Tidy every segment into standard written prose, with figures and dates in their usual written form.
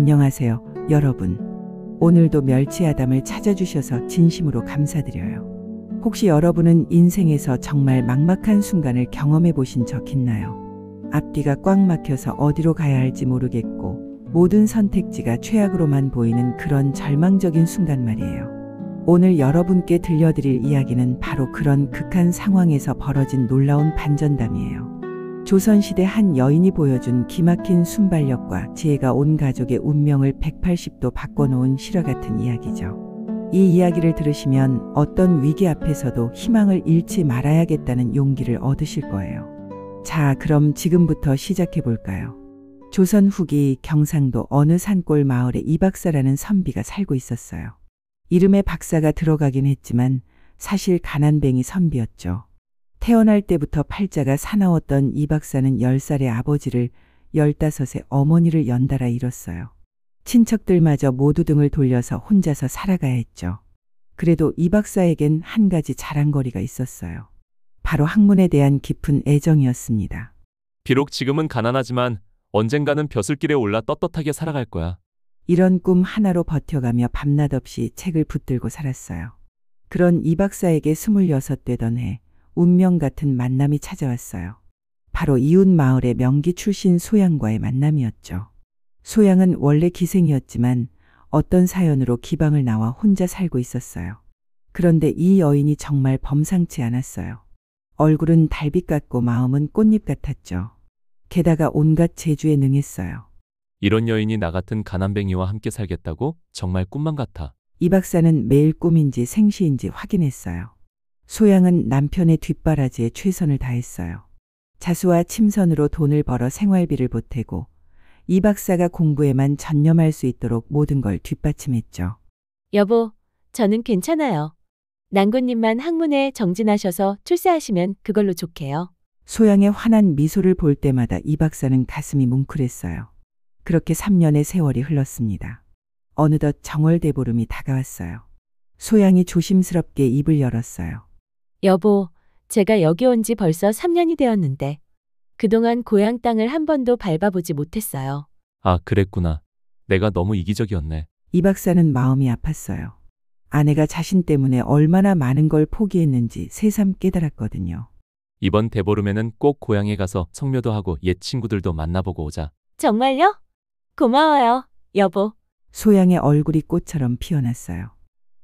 안녕하세요, 여러분. 오늘도 멸치아담을 찾아주셔서 진심으로 감사드려요. 혹시 여러분은 인생에서 정말 막막한 순간을 경험해 보신 적 있나요? 앞뒤가 꽉 막혀서 어디로 가야 할지 모르겠고 모든 선택지가 최악으로만 보이는 그런 절망적인 순간 말이에요. 오늘 여러분께 들려드릴 이야기는 바로 그런 극한 상황에서 벌어진 놀라운 반전담이에요. 조선시대 한 여인이 보여준 기막힌 순발력과 지혜가 온 가족의 운명을 180도 바꿔놓은 실화 같은 이야기죠. 이 이야기를 들으시면 어떤 위기 앞에서도 희망을 잃지 말아야겠다는 용기를 얻으실 거예요. 자, 그럼 지금부터 시작해 볼까요? 조선 후기 경상도 어느 산골 마을에 이박사라는 선비가 살고 있었어요. 이름에 박사가 들어가긴 했지만 사실 가난뱅이 선비였죠. 태어날 때부터 팔자가 사나웠던 이 박사는 10살의 아버지를 15의 어머니를 연달아 잃었어요. 친척들마저 모두 등을 돌려서 혼자서 살아가야 했죠. 그래도 이 박사에겐 한 가지 자랑거리가 있었어요. 바로 학문에 대한 깊은 애정이었습니다. 비록 지금은 가난하지만 언젠가는 벼슬길에 올라 떳떳하게 살아갈 거야. 이런 꿈 하나로 버텨가며 밤낮 없이 책을 붙들고 살았어요. 그런 이 박사에게 26 되던 해 운명 같은 만남이 찾아왔어요. 바로 이웃 마을의 명기 출신 소양과의 만남이었죠. 소양은 원래 기생이었지만 어떤 사연으로 기방을 나와 혼자 살고 있었어요. 그런데 이 여인이 정말 범상치 않았어요. 얼굴은 달빛 같고 마음은 꽃잎 같았죠. 게다가 온갖 재주에 능했어요. 이런 여인이 나 같은 가난뱅이와 함께 살겠다고? 정말 꿈만 같아. 이 박사는 매일 꿈인지 생시인지 확인했어요. 소양은 남편의 뒷바라지에 최선을 다했어요. 자수와 침선으로 돈을 벌어 생활비를 보태고 이 박사가 공부에만 전념할 수 있도록 모든 걸 뒷받침했죠. 여보, 저는 괜찮아요. 낭군님만 학문에 정진하셔서 출세하시면 그걸로 좋게요. 소양의 환한 미소를 볼 때마다 이 박사는 가슴이 뭉클했어요. 그렇게 3년의 세월이 흘렀습니다. 어느덧 정월대보름이 다가왔어요. 소양이 조심스럽게 입을 열었어요. 여보, 제가 여기 온 지 벌써 3년이 되었는데 그동안 고향 땅을 한 번도 밟아보지 못했어요. 아, 그랬구나. 내가 너무 이기적이었네. 이 박사는 마음이 아팠어요. 아내가 자신 때문에 얼마나 많은 걸 포기했는지 새삼 깨달았거든요. 이번 대보름에는 꼭 고향에 가서 성묘도 하고 옛 친구들도 만나보고 오자. 정말요? 고마워요, 여보. 소양의 얼굴이 꽃처럼 피어났어요.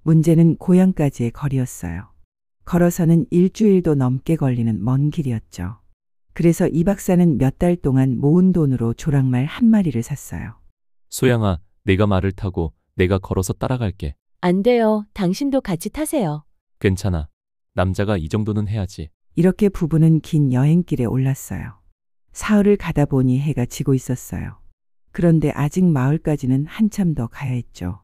문제는 고향까지의 거리였어요. 걸어서는 일주일도 넘게 걸리는 먼 길이었죠. 그래서 이 박사는 몇 달 동안 모은 돈으로 조랑말 한 마리를 샀어요. 소양아, 내가 말을 타고 내가 걸어서 따라갈게. 안 돼요. 당신도 같이 타세요. 괜찮아. 남자가 이 정도는 해야지. 이렇게 부부는 긴 여행길에 올랐어요. 사흘을 가다 보니 해가 지고 있었어요. 그런데 아직 마을까지는 한참 더 가야 했죠.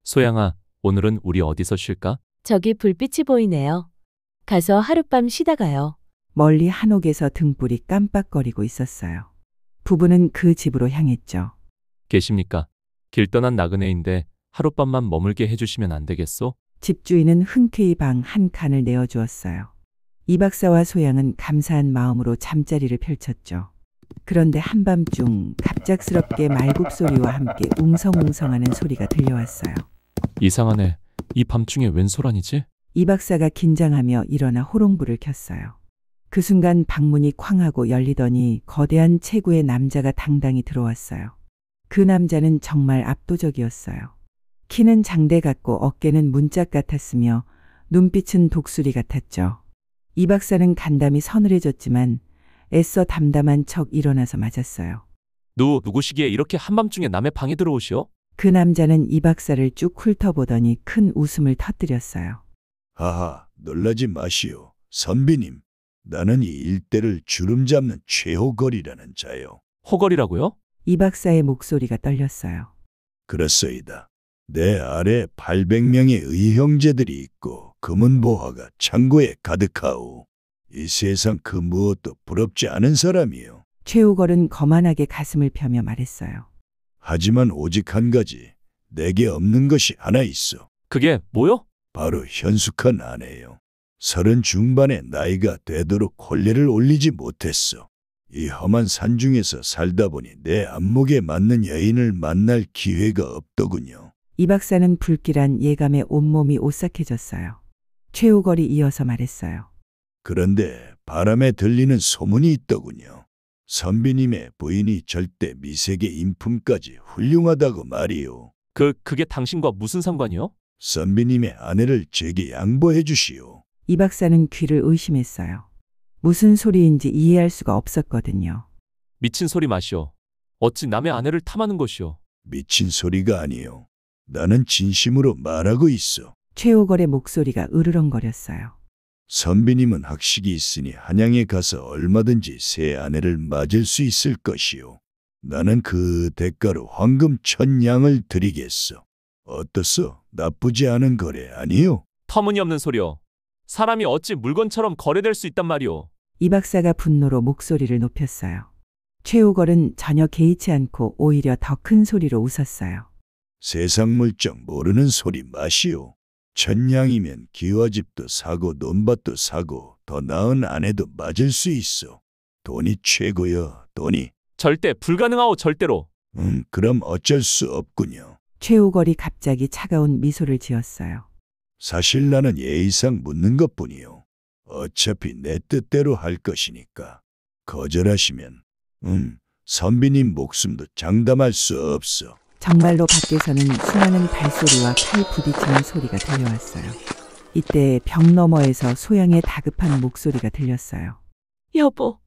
소양아, 오늘은 우리 어디서 쉴까? 저기 불빛이 보이네요. 가서 하룻밤 쉬다 가요. 멀리 한옥에서 등불이 깜빡거리고 있었어요. 부부는 그 집으로 향했죠. 계십니까? 길 떠난 나그네인데 하룻밤만 머물게 해주시면 안 되겠소? 집주인은 흔쾌히 방 한 칸을 내어주었어요. 이 박사와 소양은 감사한 마음으로 잠자리를 펼쳤죠. 그런데 한밤중 갑작스럽게 말굽소리와 함께 웅성웅성하는 소리가 들려왔어요. 이상하네. 이 밤중에 웬 소란이지? 이 박사가 긴장하며 일어나 호롱불을 켰어요. 그 순간 방문이 쾅 하고 열리더니 거대한 체구의 남자가 당당히 들어왔어요. 그 남자는 정말 압도적이었어요. 키는 장대 같고 어깨는 문짝 같았으며 눈빛은 독수리 같았죠. 이 박사는 간담이 서늘해졌지만 애써 담담한 척 일어나서 맞았어요. 누구시기에 이렇게 한밤중에 남의 방에 들어오시오? 그 남자는 이 박사를 쭉 훑어보더니 큰 웃음을 터뜨렸어요. 하하, 놀라지 마시오. 선비님, 나는 이 일대를 주름잡는 최호걸이라는 자요. 호걸이라고요? 이 박사의 목소리가 떨렸어요. 그렇소이다. 내 아래 800명의 의형제들이 있고 금은보화가 창고에 가득하오. 이 세상 그 무엇도 부럽지 않은 사람이요. 최우걸은 거만하게 가슴을 펴며 말했어요. 하지만 오직 한 가지, 내게 없는 것이 하나 있어. 그게 뭐요? 바로 현숙한 아내요. 30 중반의 나이가 되도록 혼례를 올리지 못했어. 이 험한 산중에서 살다 보니 내 안목에 맞는 여인을 만날 기회가 없더군요. 이 박사는 불길한 예감에 온몸이 오싹해졌어요. 최우걸이 이어서 말했어요. 그런데 바람에 들리는 소문이 있더군요. 선비님의 부인이 절대 미색의 인품까지 훌륭하다고 말이요. 그게 당신과 무슨 상관이요? 선비님의 아내를 제게 양보해 주시오. 이 박사는 귀를 의심했어요. 무슨 소리인지 이해할 수가 없었거든요. 미친 소리 마시오. 어찌 남의 아내를 탐하는 것이오. 미친 소리가 아니요. 나는 진심으로 말하고 있어. 최우걸의 목소리가 으르렁거렸어요. 선비님은 학식이 있으니 한양에 가서 얼마든지 새 아내를 맞을 수 있을 것이요. 나는 그 대가로 황금 1000냥을 드리겠어. 어떻소? 나쁘지 않은 거래 아니요? 터무니없는 소리오. 사람이 어찌 물건처럼 거래될 수 있단 말이오. 이 박사가 분노로 목소리를 높였어요. 최우걸은 전혀 개의치 않고 오히려 더 큰 소리로 웃었어요. 세상 물정 모르는 소리 마시오. 1000냥이면 기와집도 사고 논밭도 사고 더 나은 아내도 맞을 수 있어. 돈이 최고여, 돈이. 절대 불가능하오, 절대로. 그럼 어쩔 수 없군요. 최우걸이 갑자기 차가운 미소를 지었어요. 사실 나는 예의상 묻는 것뿐이요. 어차피 내 뜻대로 할 것이니까. 거절하시면, 선비님 목숨도 장담할 수 없어. 정말로 밖에서는 수많은 발소리와 칼 부딪히는 소리가 들려왔어요. 이때 벽 너머에서 소양의 다급한 목소리가 들렸어요. 여보,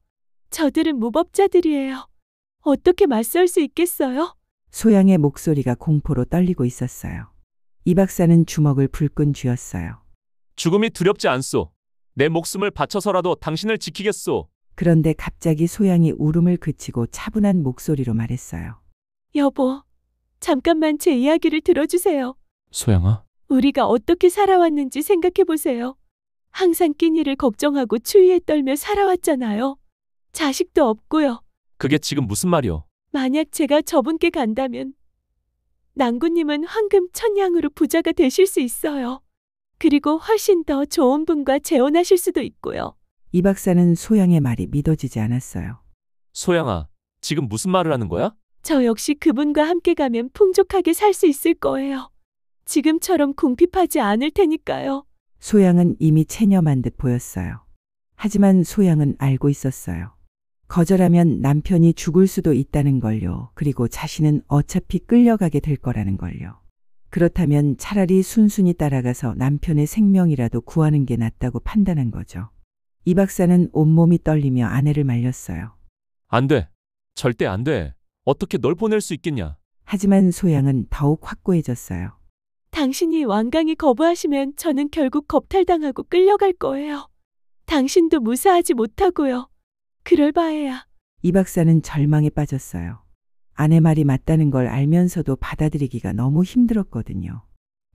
저들은 무법자들이에요. 어떻게 맞설 수 있겠어요? 소양의 목소리가 공포로 떨리고 있었어요. 이 박사는 주먹을 불끈 쥐었어요. 죽음이 두렵지 않소. 내 목숨을 바쳐서라도 당신을 지키겠소. 그런데 갑자기 소양이 울음을 그치고 차분한 목소리로 말했어요. 여보, 잠깐만 제 이야기를 들어주세요. 소양아. 우리가 어떻게 살아왔는지 생각해보세요. 항상 끼니를 걱정하고 추위에 떨며 살아왔잖아요. 자식도 없고요. 그게 지금 무슨 말이오? 만약 제가 저분께 간다면 낭구님은 황금 1000냥으로 부자가 되실 수 있어요. 그리고 훨씬 더 좋은 분과 재혼하실 수도 있고요. 이 박사는 소양의 말이 믿어지지 않았어요. 소양아, 지금 무슨 말을 하는 거야? 저 역시 그분과 함께 가면 풍족하게 살 수 있을 거예요. 지금처럼 궁핍하지 않을 테니까요. 소양은 이미 체념한 듯 보였어요. 하지만 소양은 알고 있었어요. 거절하면 남편이 죽을 수도 있다는 걸요. 그리고 자신은 어차피 끌려가게 될 거라는 걸요. 그렇다면 차라리 순순히 따라가서 남편의 생명이라도 구하는 게 낫다고 판단한 거죠. 이 박사는 온몸이 떨리며 아내를 말렸어요. 안 돼. 절대 안 돼. 어떻게 널 보낼 수 있겠냐? 하지만 소양은 더욱 확고해졌어요. 당신이 완강히 거부하시면 저는 결국 겁탈당하고 끌려갈 거예요. 당신도 무사하지 못하고요. 그럴 바에야. 이 박사는 절망에 빠졌어요. 아내 말이 맞다는 걸 알면서도 받아들이기가 너무 힘들었거든요.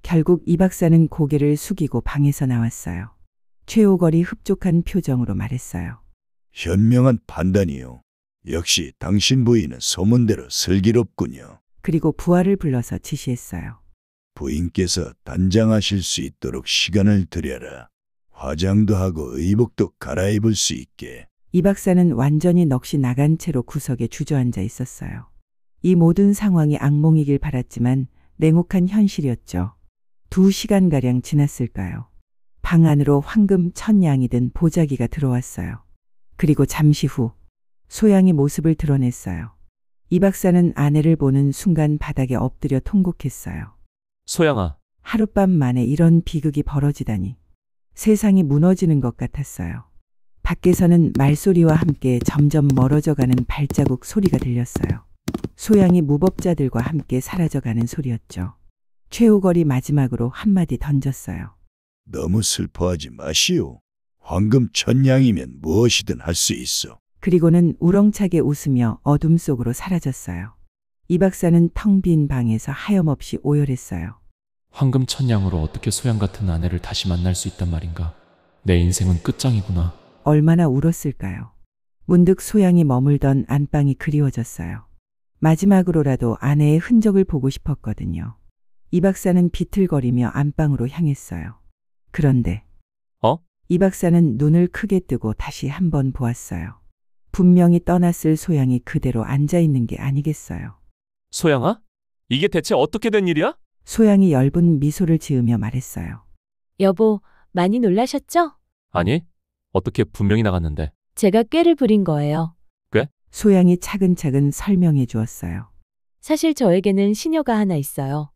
결국 이 박사는 고개를 숙이고 방에서 나왔어요. 최오걸이 흡족한 표정으로 말했어요. 현명한 판단이요. 역시 당신 부인은 소문대로 슬기롭군요. 그리고 부하를 불러서 지시했어요. 부인께서 단장하실 수 있도록 시간을 드려라. 화장도 하고 의복도 갈아입을 수 있게. 이 박사는 완전히 넋이 나간 채로 구석에 주저앉아 있었어요. 이 모든 상황이 악몽이길 바랐지만 냉혹한 현실이었죠. 2시간가량 지났을까요? 방 안으로 황금 1000냥이 든 보자기가 들어왔어요. 그리고 잠시 후 소양이 모습을 드러냈어요. 이 박사는 아내를 보는 순간 바닥에 엎드려 통곡했어요. 소양아. 하룻밤 만에 이런 비극이 벌어지다니. 세상이 무너지는 것 같았어요. 밖에서는 말소리와 함께 점점 멀어져가는 발자국 소리가 들렸어요. 소양이 무법자들과 함께 사라져가는 소리였죠. 최우걸이 마지막으로 한마디 던졌어요. 너무 슬퍼하지 마시오. 황금 1000냥이면 무엇이든 할 수 있어. 그리고는 우렁차게 웃으며 어둠 속으로 사라졌어요. 이 박사는 텅 빈 방에서 하염없이 오열했어요. 황금 1000냥으로 어떻게 소양 같은 아내를 다시 만날 수 있단 말인가? 내 인생은 끝장이구나. 얼마나 울었을까요? 문득 소양이 머물던 안방이 그리워졌어요. 마지막으로라도 아내의 흔적을 보고 싶었거든요. 이 박사는 비틀거리며 안방으로 향했어요. 그런데 이 박사는 눈을 크게 뜨고 다시 한번 보았어요. 분명히 떠났을 소양이 그대로 앉아 있는 게 아니겠어요. 소양아? 이게 대체 어떻게 된 일이야? 소양이 엷은 미소를 지으며 말했어요. 여보, 많이 놀라셨죠? 아니, 어떻게 분명히 나갔는데. 제가 꾀를 부린 거예요. 소양이 차근차근 설명해 주었어요. 사실 저에게는 시녀가 하나 있어요.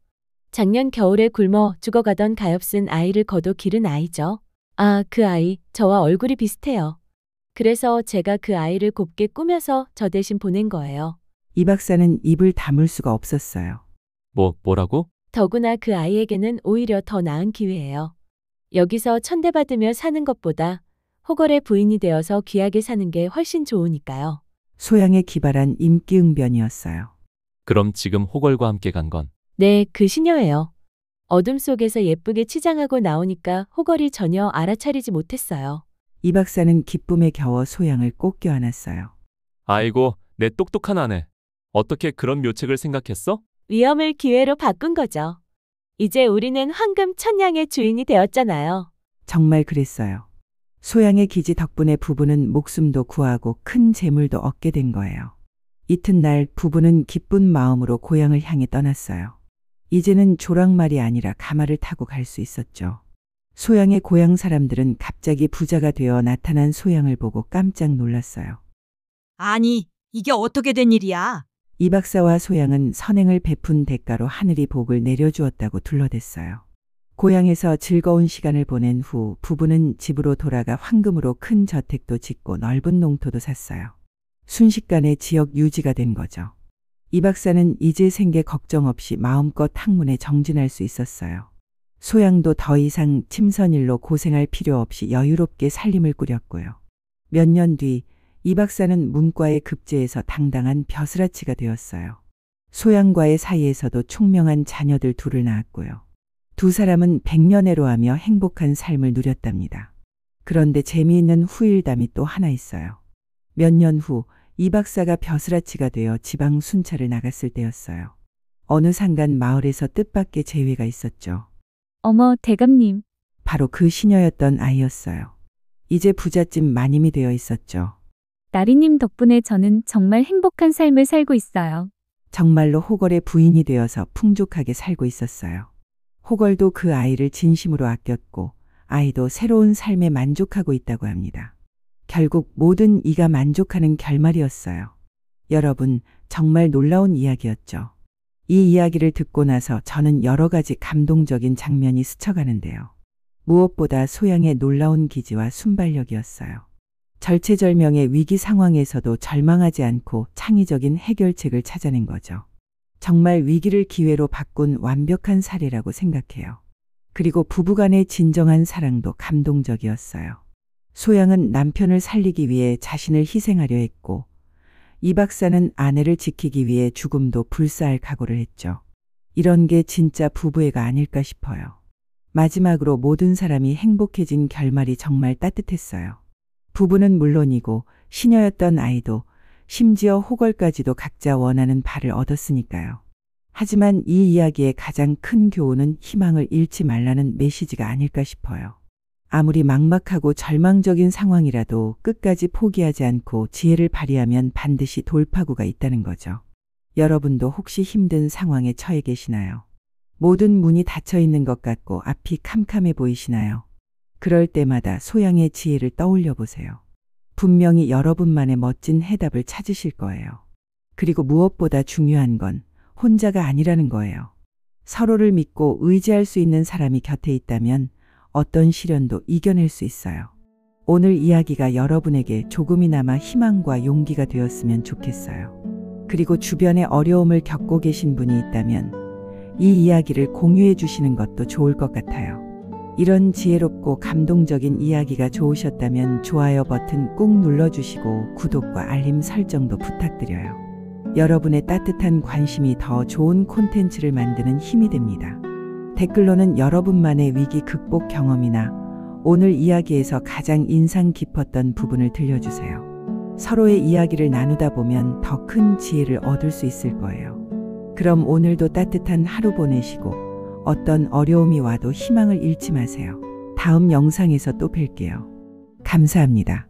작년 겨울에 굶어 죽어가던 가엾은 아이를 거둬 기른 아이죠. 아, 그 아이, 저와 얼굴이 비슷해요. 그래서 제가 그 아이를 곱게 꾸며서 저 대신 보낸 거예요. 이 박사는 입을 다물 수가 없었어요. 뭐라고? 더구나 그 아이에게는 오히려 더 나은 기회예요. 여기서 천대받으며 사는 것보다 호걸의 부인이 되어서 귀하게 사는 게 훨씬 좋으니까요. 소양의 기발한 임기응변이었어요. 그럼 지금 호걸과 함께 간 건 네, 그 시녀예요. 어둠 속에서 예쁘게 치장하고 나오니까 호걸이 전혀 알아차리지 못했어요. 이 박사는 기쁨에 겨워 소양을 꼭 껴안았어요. 아이고, 내 똑똑한 아내. 어떻게 그런 묘책을 생각했어? 위험을 기회로 바꾼 거죠. 이제 우리는 황금 천냥의 주인이 되었잖아요. 정말 그랬어요. 소양의 기지 덕분에 부부는 목숨도 구하고 큰 재물도 얻게 된 거예요. 이튿날 부부는 기쁜 마음으로 고향을 향해 떠났어요. 이제는 조랑말이 아니라 가마를 타고 갈 수 있었죠. 소양의 고향 사람들은 갑자기 부자가 되어 나타난 소양을 보고 깜짝 놀랐어요. 아니, 이게 어떻게 된 일이야? 이 박사와 소양은 선행을 베푼 대가로 하늘이 복을 내려주었다고 둘러댔어요. 고향에서 즐거운 시간을 보낸 후 부부는 집으로 돌아가 황금으로 큰 저택도 짓고 넓은 농토도 샀어요. 순식간에 지역 유지가 된 거죠. 이 박사는 이제 생계 걱정 없이 마음껏 학문에 정진할 수 있었어요. 소양도 더 이상 침선일로 고생할 필요 없이 여유롭게 살림을 꾸렸고요. 몇 년 뒤 이 박사는 문과에 급제해서 당당한 벼슬아치가 되었어요. 소양과의 사이에서도 총명한 자녀들 둘을 낳았고요. 두 사람은 백년해로하며 행복한 삶을 누렸답니다. 그런데 재미있는 후일담이 또 하나 있어요. 몇 년 후 이 박사가 벼슬아치가 되어 지방 순찰을 나갔을 때였어요. 어느 산간 마을에서 뜻밖의 재회가 있었죠. 어머, 대감님. 바로 그 시녀였던 아이였어요. 이제 부잣집 마님이 되어 있었죠. 나리님 덕분에 저는 정말 행복한 삶을 살고 있어요. 정말로 호걸의 부인이 되어서 풍족하게 살고 있었어요. 호걸도 그 아이를 진심으로 아꼈고 아이도 새로운 삶에 만족하고 있다고 합니다. 결국 모든 이가 만족하는 결말이었어요. 여러분, 정말 놀라운 이야기였죠. 이 이야기를 듣고 나서 저는 여러 가지 감동적인 장면이 스쳐가는데요. 무엇보다 소양의 놀라운 기지와 순발력이었어요. 절체절명의 위기 상황에서도 절망하지 않고 창의적인 해결책을 찾아낸 거죠. 정말 위기를 기회로 바꾼 완벽한 사례라고 생각해요. 그리고 부부간의 진정한 사랑도 감동적이었어요. 소양은 남편을 살리기 위해 자신을 희생하려 했고 이 박사는 아내를 지키기 위해 죽음도 불사할 각오를 했죠. 이런 게 진짜 부부애가 아닐까 싶어요. 마지막으로 모든 사람이 행복해진 결말이 정말 따뜻했어요. 부부는 물론이고 시녀였던 아이도 심지어 호걸까지도 각자 원하는 바를 얻었으니까요. 하지만 이 이야기의 가장 큰 교훈은 희망을 잃지 말라는 메시지가 아닐까 싶어요. 아무리 막막하고 절망적인 상황이라도 끝까지 포기하지 않고 지혜를 발휘하면 반드시 돌파구가 있다는 거죠. 여러분도 혹시 힘든 상황에 처해 계시나요? 모든 문이 닫혀 있는 것 같고 앞이 캄캄해 보이시나요? 그럴 때마다 소양의 지혜를 떠올려 보세요. 분명히 여러분만의 멋진 해답을 찾으실 거예요. 그리고 무엇보다 중요한 건 혼자가 아니라는 거예요. 서로를 믿고 의지할 수 있는 사람이 곁에 있다면 어떤 시련도 이겨낼 수 있어요. 오늘 이야기가 여러분에게 조금이나마 희망과 용기가 되었으면 좋겠어요. 그리고 주변에 어려움을 겪고 계신 분이 있다면 이 이야기를 공유해 주시는 것도 좋을 것 같아요. 이런 지혜롭고 감동적인 이야기가 좋으셨다면 좋아요 버튼 꾹 눌러주시고 구독과 알림 설정도 부탁드려요. 여러분의 따뜻한 관심이 더 좋은 콘텐츠를 만드는 힘이 됩니다. 댓글로는 여러분만의 위기 극복 경험이나 오늘 이야기에서 가장 인상 깊었던 부분을 들려주세요. 서로의 이야기를 나누다 보면 더 큰 지혜를 얻을 수 있을 거예요. 그럼 오늘도 따뜻한 하루 보내시고 어떤 어려움이 와도 희망을 잃지 마세요. 다음 영상에서 또 뵐게요. 감사합니다.